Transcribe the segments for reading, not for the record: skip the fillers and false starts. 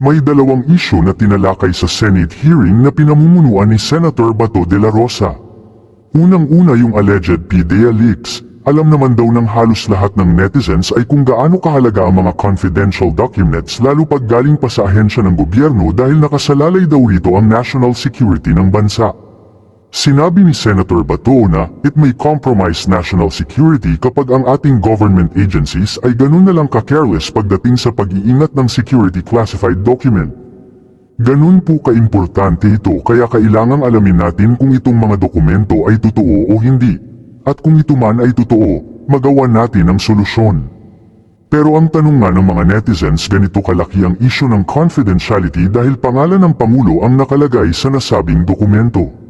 May dalawang isyu na tinalakay sa Senate hearing na pinamumunuan ni Senator Bato de la Rosa. Unang-una yung alleged PDEA leaks. Alam naman daw ng halos lahat ng netizens ay kung gaano kahalaga ang mga confidential documents lalo pag galing pa sa ahensya ng gobyerno dahil nakasalalay daw rito ang national security ng bansa. Sinabi ni Senator Bato na it may compromise national security kapag ang ating government agencies ay ganun na lang ka-careless pagdating sa pag-iingat ng security classified document. Ganun po kaimportante ito kaya kailangang alamin natin kung itong mga dokumento ay totoo o hindi. At kung ito man ay totoo, magawa natin ang solusyon. Pero ang tanong nga ng mga netizens, ganito kalaki ang isyu ng confidentiality dahil pangalan ng Pangulo ang nakalagay sa nasabing dokumento.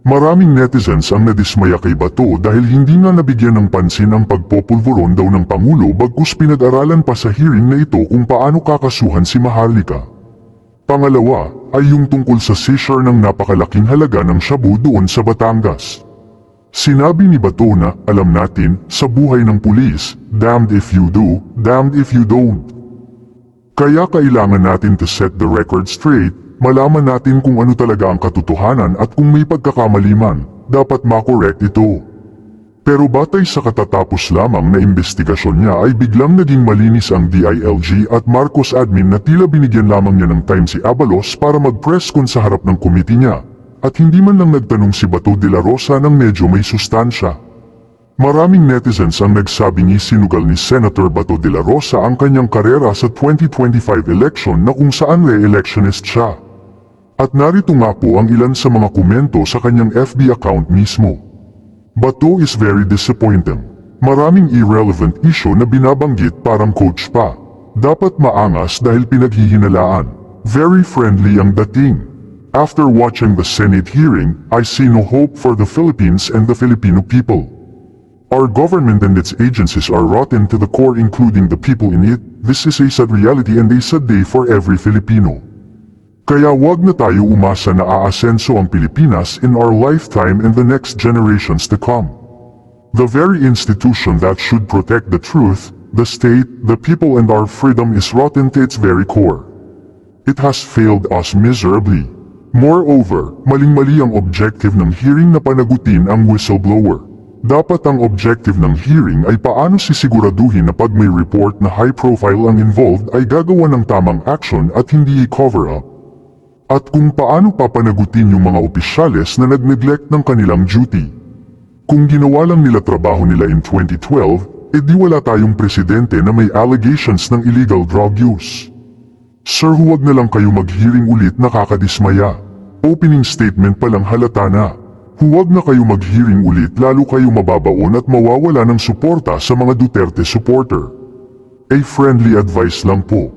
Maraming netizens ang nadismaya kay Bato dahil hindi nga nabigyan ng pansin ang pagpopulburon daw ng Pangulo bagkus pinag-aralan pa sa hearing na ito kung paano kakasuhan si Maharlika. Pangalawa ay yung tungkol sa seizure ng napakalaking halaga ng shabu doon sa Batangas. Sinabi ni Bato na, alam natin, sa buhay ng pulis, damned if you do, damned if you don't. Kaya kailangan natin to set the record straight, malaman natin kung ano talaga ang katotohanan at kung may pagkakamali man, dapat makorek ito. Pero batay sa katatapos lamang na investigasyon niya ay biglang naging malinis ang DILG at Marcos admin na tila binigyan lamang niya ng time si Abalos para mag-press con sa harap ng committee niya. At hindi man lang nagtanong si Bato de la Rosa ng medyo may sustansya. Maraming netizens ang nagsabing isinugal ni Senator Bato de la Rosa ang kanyang karera sa 2025 election na kung saan re-electionist siya. At narito nga po ang ilan sa mga komento sa kanyang FB account mismo. Bato is very disappointing. Maraming irrelevant issue na binabanggit parang coach pa. Dapat maangas dahil pinaghihinalaan. Very friendly ang dating. After watching the Senate hearing, I see no hope for the Philippines and the Filipino people. Our government and its agencies are rotten to the core including the people in it. This is a sad reality and a sad day for every Filipino. Kaya wag na tayo umasa na aasenso ang Pilipinas in our lifetime and the next generations to come. The very institution that should protect the truth, the state, the people and our freedom is rotten to its very core. It has failed us miserably. Moreover, maling-mali ang objective ng hearing na panagutin ang whistleblower. Dapat ang objective ng hearing ay paano sisiguraduhin na pag may report na high profile ang involved ay gagawa ng tamang action at hindi i-cover up. At kung paano papanagutin yung mga opisyales na nag-neglect ng kanilang duty. Kung ginawa lang nila trabaho nila in 2012, edi wala tayong presidente na may allegations ng illegal drug use. Sir, huwag na lang kayo mag-hearing ulit, nakakadismaya. Opening statement pa lang halata na. Huwag na kayo mag-hearing ulit lalo kayo mababaon at mawawala ng suporta sa mga Duterte supporter. A friendly advice lang po.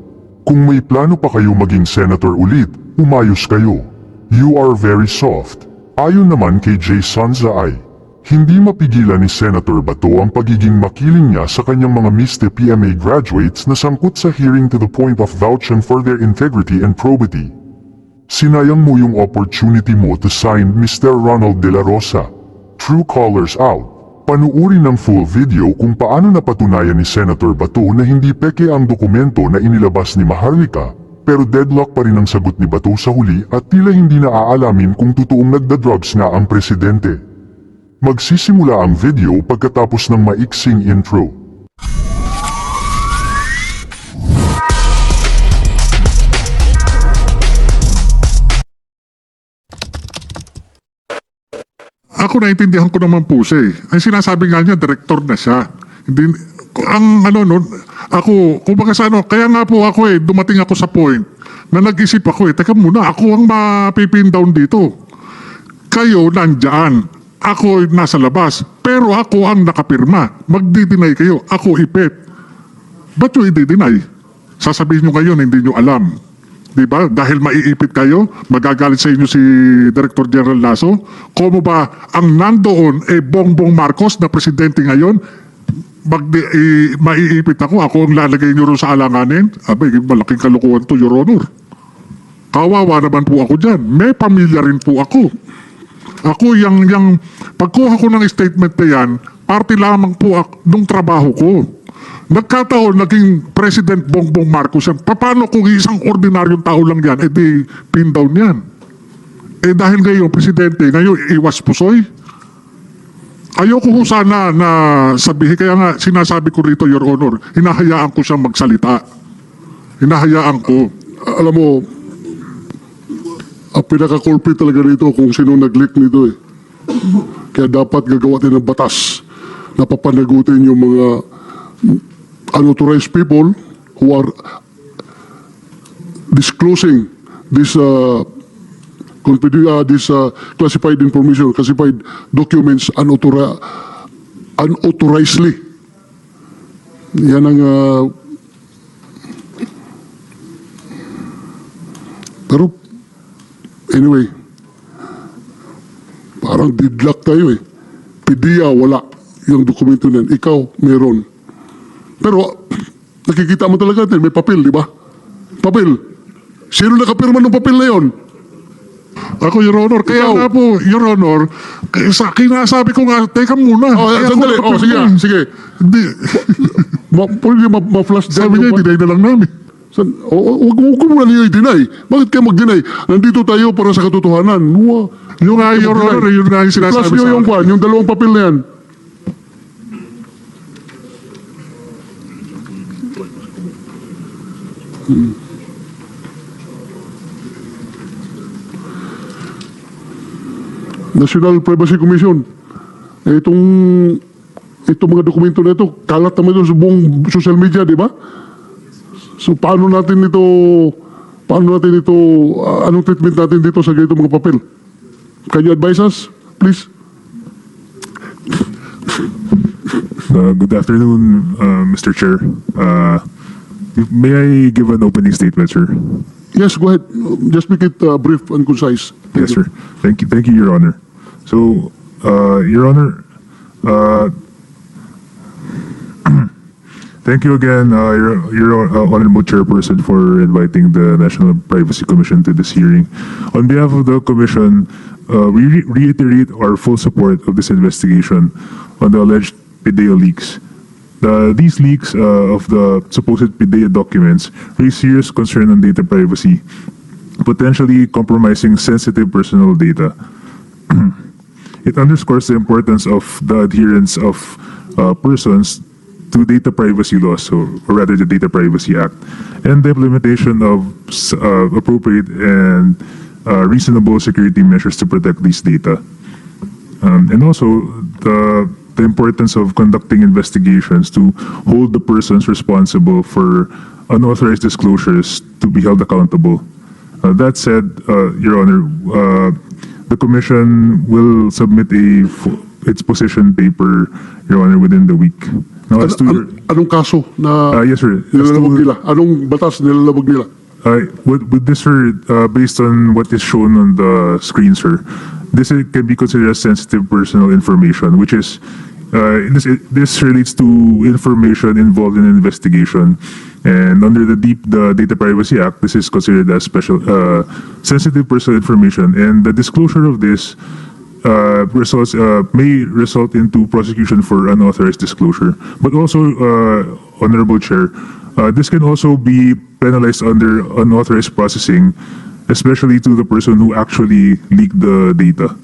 Kung may plano pa kayo maging senator ulit, umayos kayo. You are very soft. Ayon naman kay Jay Sanza ay, hindi mapigilan ni Senator Bato ang pagiging makiling niya sa kanyang mga Mr. PMA graduates na sangkot sa hearing to the point of vouching for their integrity and probity. Sinayang mo yung opportunity mo to sign Mr. Ronald de la Rosa. True colors out. Panuuri ng full video kung paano napatunayan ni Senator Bato na hindi peke ang dokumento na inilabas ni Maharlika, pero deadlock pa rin ang sagot ni Bato sa huli at tila hindi na aalamin kung totoong nagda-drugs nga ang presidente. Magsisimula ang video pagkatapos ng maiksing intro. Ako naintindihan ko naman po siya eh. Ang sinasabi nga niya, director na siya. Hindi, ang ano nun, ako, kumbaga sa ano, kaya nga po ako eh, dumating ako sa point na nag-isip ako eh, teka muna, ako ang mapipin down dito. Kayo nandyan. Ako nasa labas, pero ako ang nakapirma. Magdi-deny kayo, ako ipit. Ba't nyo i-deny? Sasabihin nyo ngayon, hindi nyo alam. Diba? Dahil maiipit kayo, magagalit sa inyo si Director General Lasso. Como ba ang nandoon Bongbong Marcos na presidente ngayon, maiipit ako ang lalagay nyo rin sa alanganin? Abay, malaking kalukuhan to, Your Honor. Kawawa naman po ako dyan. May pamilya rin po ako. Ako yung pagkuha ko ng statement na yan, parte lamang po nung trabaho ko. Nagkataon, naging President Bongbong Marcos yan. Paano kung isang ordinaryong tao lang yan, edi pin down yan? Eh dahil ngayon, Presidente, ngayon iwas pusoy. Ayoko ko sana na sabihin, kaya nga sinasabi ko rito, Your Honor, hinahayaan ko siyang magsalita. Hinahayaan ko. Alam mo, ang pinaka-culprit talaga nito kung sino nag-leak nito eh. Kaya dapat gagawa din ng batas na papanagutin yung mga unauthorized people who are disclosing this classified information, classified documents unauthorizedly. Yan ang pero anyway, parang deadlock tayo eh. PDEA wala yung dokumento niyan. Ikaw, meron. Pero nakikita mo talaga natin, may papel, di ba? Papel. Sino nakapirma ng papel na yon? Ako, Your Honor, kaya Ikaw. nga po, Your Honor, kinasabi ko nga, teka muna. Oh, Kaya sandali. ako Oh, sige, nakapirma. sige. Hindi. Pwede ma-flash dyan. Sabi niya, yung- dinay na lang namin. Huwag mo na niyo i-deny. Bakit kayo mag-deny? Nandito tayo para sa katotohanan. Yung nga, Your Honor, yun nga yung Plus sinasabi nyo sa yung akin. kwan, yung dalawang papel na yan. National Privacy Commission. Itong mga dokumento na ito, kalat naman ito sa buong social media, di ba? So paano natin ito, anong treatment natin dito sa ganito mga papel? Can you advise us, please? Good afternoon, Mr. Chair. May I give an opening statement, sir? Yes, go ahead. Just make it brief and concise. Yes, sir. Thank you, Your Honor. So, Your Honor, thank you again, Your Honorable Chairperson, for inviting the National Privacy Commission to this hearing. On behalf of the Commission, we reiterate our full support of this investigation on the alleged PDEA leaks. These leaks of the supposed PDEA documents raise serious concern on data privacy, potentially compromising sensitive personal data. It underscores the importance of the adherence of persons to data privacy laws, or rather the Data Privacy Act, and the implementation of appropriate and reasonable security measures to protect these data. And also the importance of conducting investigations to hold the persons responsible for unauthorized disclosures to be held accountable. That said, Your Honor, the Commission will submit its position paper, Your Honor, within the week. Now, as to your, Anong kaso na yes, sir. As nilalabag to- nila? Anong batas nilalabag nila? With this, sir, based on what is shown on the screen, sir, this can be considered as sensitive personal information, which is this relates to information involved in an investigation, and under the Data Privacy Act, this is considered as special sensitive personal information, and the disclosure of this may result into prosecution for unauthorized disclosure. But also, Honorable Chair, this can also be penalized under unauthorized processing, especially to the person who actually leaked the data,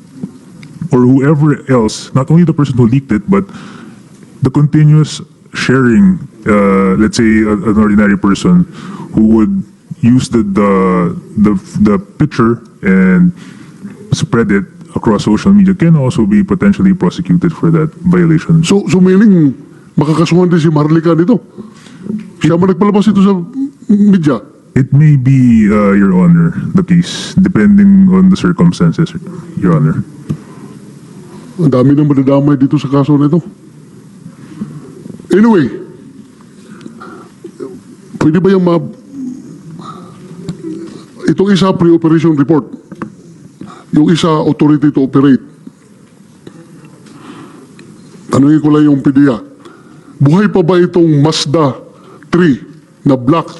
or whoever else, not only the person who leaked it, but the continuous sharing, let's say an ordinary person who would use the picture and spread it across social media can also be potentially prosecuted for that violation. So meaning, makakasuhan din si Marlica nito? Siya man nagpalabas ito sa media? It may be, Your Honor, the case, depending on the circumstances, Your Honor. Ang dami nang madadamay dito sa kaso na ito. Anyway, pwede ba yung itong isa pre-operation report, yung isa authority to operate, tanungin ko lang yung PDEA, buhay pa ba itong Mazda 3 na black?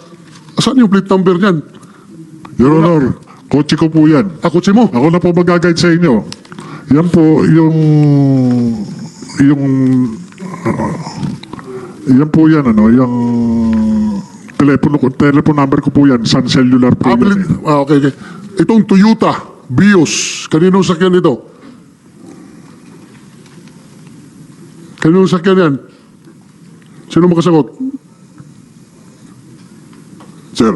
Saan yung plate number niyan? Your Honor, kotse ko po yan. Ako si mo. Ako na po mag-guide sa inyo. Yan po Yan po yan, yung telephone number ko po yan, Sun Cellular po yan. Okay. Itong Toyota Vios, kaninong sakyan ito? Kaninong sakyan yan? Sino makasagot? Sir,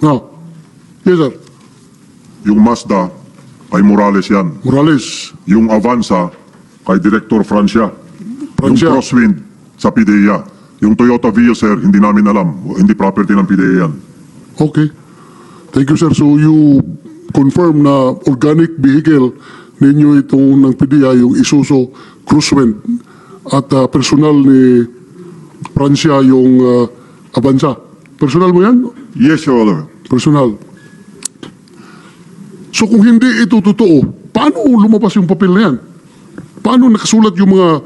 No. Yes, sir. yung Mazda kay Morales yan. Morales. Yung Avanza kay Director Francia. Francia. Yung Crosswind sa PIDEA. Yung Toyota Vios, sir, hindi namin alam. Hindi property ng PIDEA yan. Okay. Thank you, sir. So you confirm na organic vehicle ninyo itong ng PDEA, yung Isuzu Crosswind at personal ni Francia yung Avanza. Personal mo yan? Yes, Your Honor. Personal. So kung hindi ito totoo, paano lumabas yung papel na yan? Paano nakasulat yung mga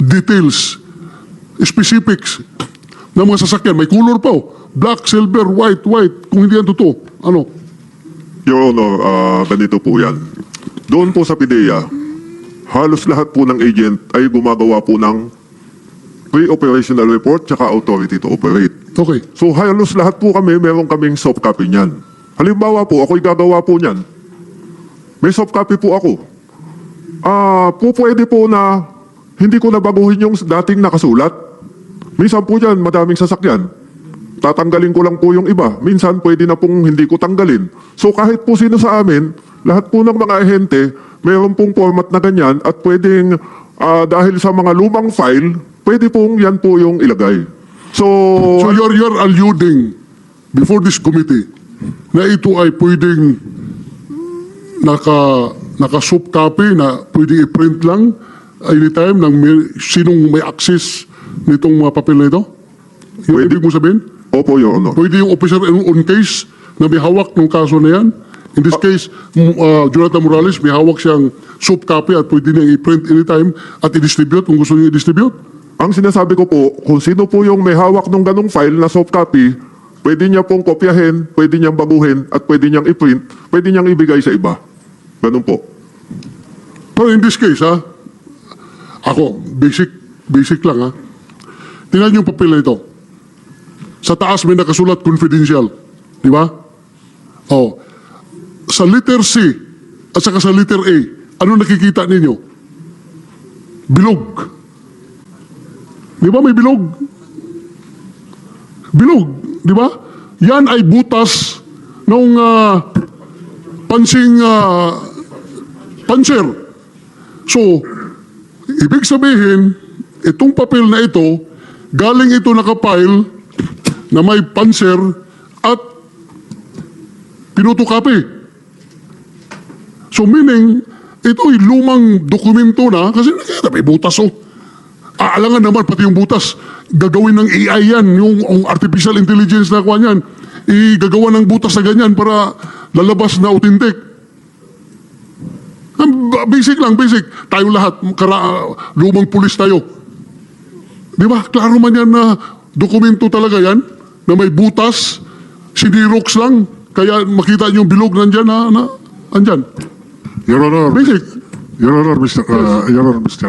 details, specifics ng mga sasakyan? May color pa oh. Black, silver, white. Kung hindi yan totoo, ano? Your Honor, ganito po yan. Doon po sa PIDEA, halos lahat po ng agent ay gumagawa po ng pre-operational report tsaka authority to operate. Okay. So halos lahat po kami, meron kaming soft copy niyan. Halimbawa po, ako'y gagawa po niyan. May soft copy po ako. Pwede po na hindi ko nabaguhin yung dating nakasulat. Minsan po dyan, madaming sasakyan. Tatanggalin ko lang po yung iba. Minsan pwede na pong hindi ko tanggalin. So kahit po sino sa amin, lahat po ng mga ahente, mayroon pong format na ganyan at pwedeng dahil sa mga lumang file, pwede pong yan po yung ilagay. So you're alluding before this committee na ito ay pwedeng naka-soft copy na pwedeng i-print lang anytime ng sinong may access nitong mga papel na ito? Yung Pwede. ibig mo sabihin? Opo, Your Honor. Pwede yung officer on case na may hawak ng kaso na yan? In this case, Jonathan Morales, may hawak siyang soft copy at pwede niya i-print anytime at i-distribute kung gusto niya i-distribute? Ang sinasabi ko po, kung sino po yung may hawak ng ganong file na soft copy, pwede niya pong kopyahin, pwede niyang baguhin, at pwede niyang i-print, pwede niyang ibigay sa iba. Ganun po. Pero in this case, ako, basic lang tingnan yung papel na ito. Sa taas may nakasulat confidential. Di ba? Oh. Sa letter C at saka sa letter A, ano nakikita ninyo? Bilog. Di ba may bilog? Bilog. Di ba? Yan ay butas ng panser. So, ibig sabihin, itong papel na ito, galing ito nakapile na may panser at pinutukapi. So meaning, ito ay lumang dokumento na, kasi nakita may butas Aalangan naman pati yung butas. Gagawin ng AI yan, yung artificial intelligence na kuha niyan. Igagawa ng butas na ganyan para lalabas na authentic. Basic lang, basic. Tayo lahat, lumang pulis tayo. Di ba? Klaro man yan na dokumento talaga yan, na may butas, sinirox lang, kaya makita niyo yung bilog nandyan andyan. Your Honor, Basic. Your Honor, Mr.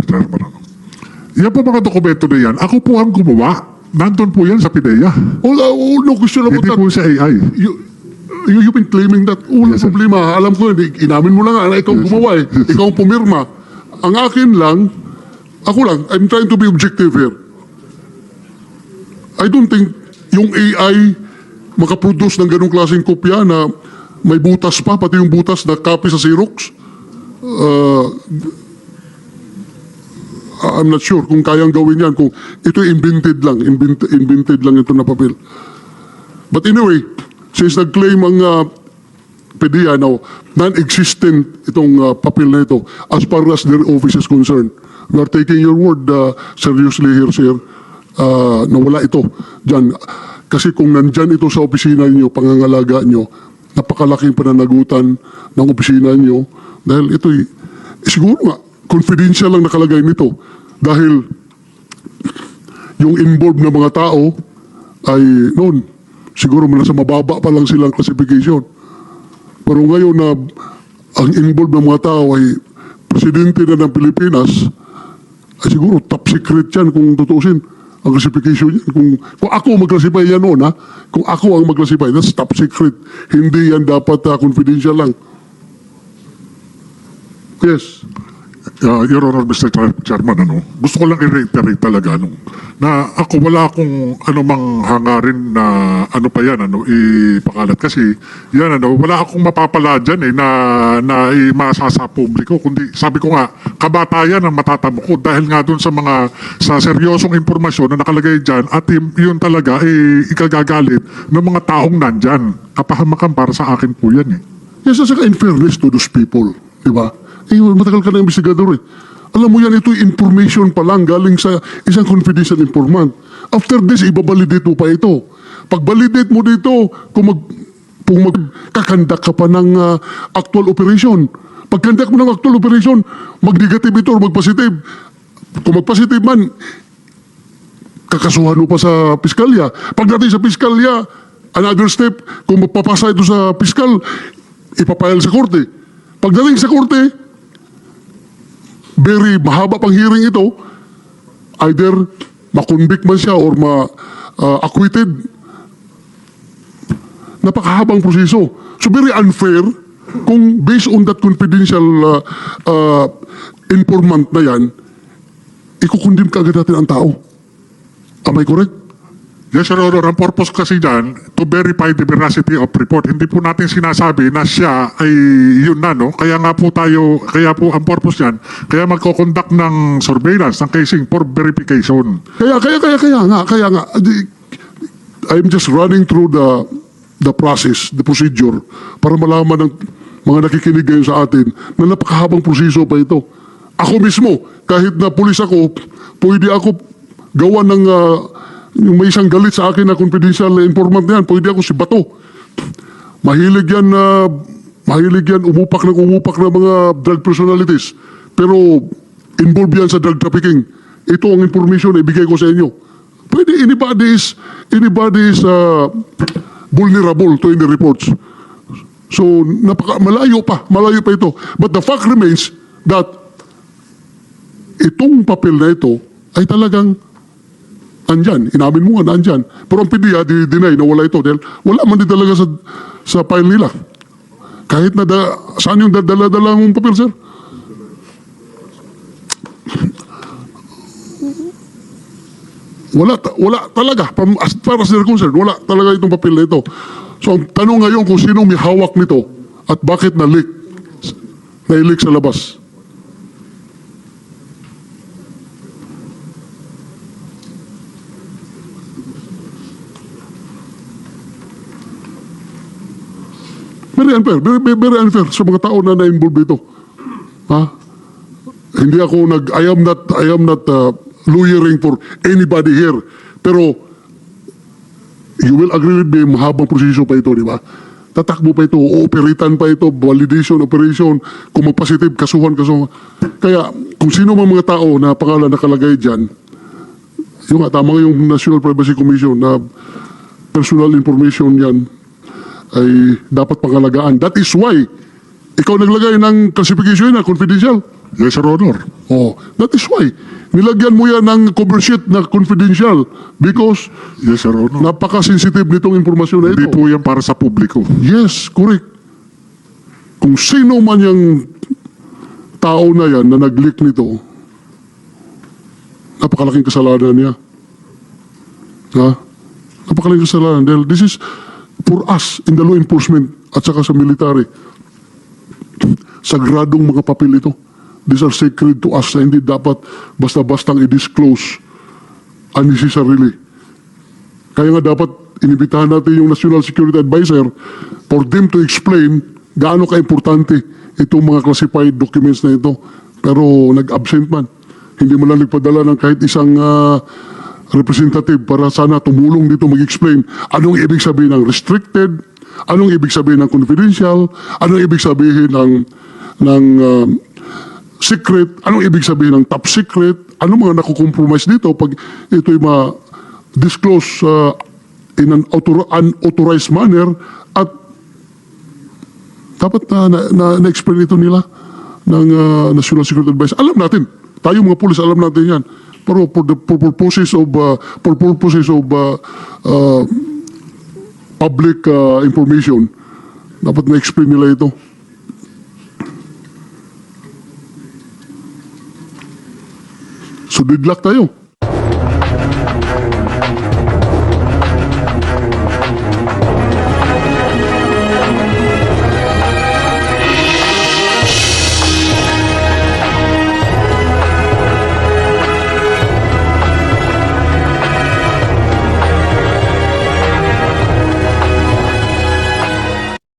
Chairman. Yan po mga dokumento na yan, ako po ang gumawa. Nandun po yan sa PIDEA. No question about Hindi that. po sa AI. You've been claiming that. Walang Yes, sir. problema. Alam ko, inamin mo lang na ikaw gumawa Ikaw ang pumirma. Ang akin lang, I'm trying to be objective here. I don't think yung AI makaproduce ng ganong klaseng kopya na may butas pa, pati yung butas na copy sa Xerox. I'm not sure kung kayang gawin yan, kung ito invented lang ito na papel. But anyway, since nag-claim ang PDEA now, non-existent itong papel na ito as far as their office is concerned. We are taking your word seriously here, sir, na wala ito dyan. Kasi kung nandyan ito sa opisina niyo, pangangalaga niyo, napakalaking pananagutan ng opisina niyo dahil ito'y siguro nga confidential lang nakalagay nito dahil yung involved na mga tao ay noon siguro nasa mababa pa lang silang classification. Pero ngayon na ang involved na mga tao ay presidente na ng Pilipinas, ay siguro top secret yan kung tutuusin. ang classification yan. Kung ako mag-classify yan noon, ha? Kung ako ang mag-classify, that's top secret. Hindi yan dapat confidential lang. Yes. Your Honor, Mr. Chairman, gusto ko lang i-reiterate talaga, na ako wala akong anumang hangarin na ano pa yan, ipakalat. Kasi, yan, wala akong mapapala dyan na imasa sa publiko. Kundi, sabi ko nga, kabatayan ang matatamo ko dahil nga dun sa seryosong impormasyon na nakalagay dyan at yun talaga, ikagagalit ng mga taong nandyan. Kapahamakan para sa akin po yan, eh. Yes, at saka in fairness to those people, di ba? Matagal ka na investigador eh. Alam mo yan, ito information pa lang galing sa isang confidential informant. After this, ibabalidate mo pa ito. Pag validate mo dito, kung magkakandak ka pa ng actual operation. Pag kandak mo ng actual operation, mag-negative ito or mag-positive. Kung mag-positive man, kakasuhan mo pa sa piskalya. Pagdating sa piskalya, another step, kung magpapasa ito sa piskal, ipapile sa korte. Pagdating sa korte, very mahaba pang hearing ito, either makonvict man siya or acquitted. Napakahabang proseso. So very unfair kung based on that confidential informant na yan, ikukundim ka agad natin ang tao. Am I correct? Yes, Your Honor. Ang purpose kasi dyan, to verify the veracity of report. Hindi po natin sinasabi na siya ay yun na, no? Kaya nga po kaya po ang purpose dyan, kaya magkoconduct ng surveillance, ng casing for verification. Kaya nga. I'm just running through the process, the procedure, para malaman ng mga nakikinig ngayon sa atin na napakahabang proseso pa ito. Ako mismo, kahit na pulis ako, pwede ako gawa ng yung may isang galit sa akin na confidential informant na yan, pwede ako si Bato. Mahilig yan umupak ng mga drug personalities. Pero involved yan sa drug trafficking. Ito ang information na ibigay ko sa inyo. Pwede, anybody is vulnerable to any reports. So, malayo pa ito. But the fact remains that itong papel na ito ay talagang andyan. Inamin mo nga na andyan. Pero ang PDEA, deny na wala ito dahil wala man din talaga sa file nila. Kahit na saan yung dala-dala mong papel, sir? Wala talaga. As far as they're concerned, wala talaga itong papel na ito. So ang tanong ngayon kung sinong may hawak nito at bakit na-leak sa labas. Very unfair sa mga tao na na-involve ito. Ha? Hindi ako I am not lawyering for anybody here. Pero, you will agree with me, mahabang proseso pa ito, di ba? Tatakbo pa ito, ooperitan pa ito, validation, operation, kung mag-positive, kasuhan. Kaya, kung sino mang mga tao na pangalan nakalagay dyan, yung tama yung National Privacy Commission na personal information yan, ay dapat pangalagaan. That is why ikaw naglagay ng classification na confidential. Yes, Your Honor. Oh, that is why nilagyan mo yan ng cover sheet na confidential because Yes, Your Honor. napaka-sensitive nitong informasyon na ito. Hindi po yan para sa publiko. Yes, correct. Kung sino man yung tao na yan na nag-leak nito, napakalaking kasalanan niya. Ha? Napakalaking kasalanan. Dahil this is for us in the law enforcement at saka sa military. Sagradong mga papel ito. These are sacred to us na hindi dapat basta-bastang i-disclose unnecessarily. Kaya nga dapat inibitahan natin yung National Security Advisor for them to explain gaano ka-importante itong mga classified documents na ito. Pero nag-absent man. Hindi mo lang nagpadala ng kahit isang representative para sana tumulong dito mag-explain anong ibig sabihin ng restricted, anong ibig sabihin ng confidential, anong ibig sabihin ng secret, anong ibig sabihin ng top secret, anong mga nakukompromise dito pag ito'y ma-disclose in an unauthorized manner at dapat na-explain ito nila ng National Security Advisor. Alam natin, tayo mga pulis, alam natin yan. Pero for purposes of public information, dapat na-explain nila ito. So deadlock tayo.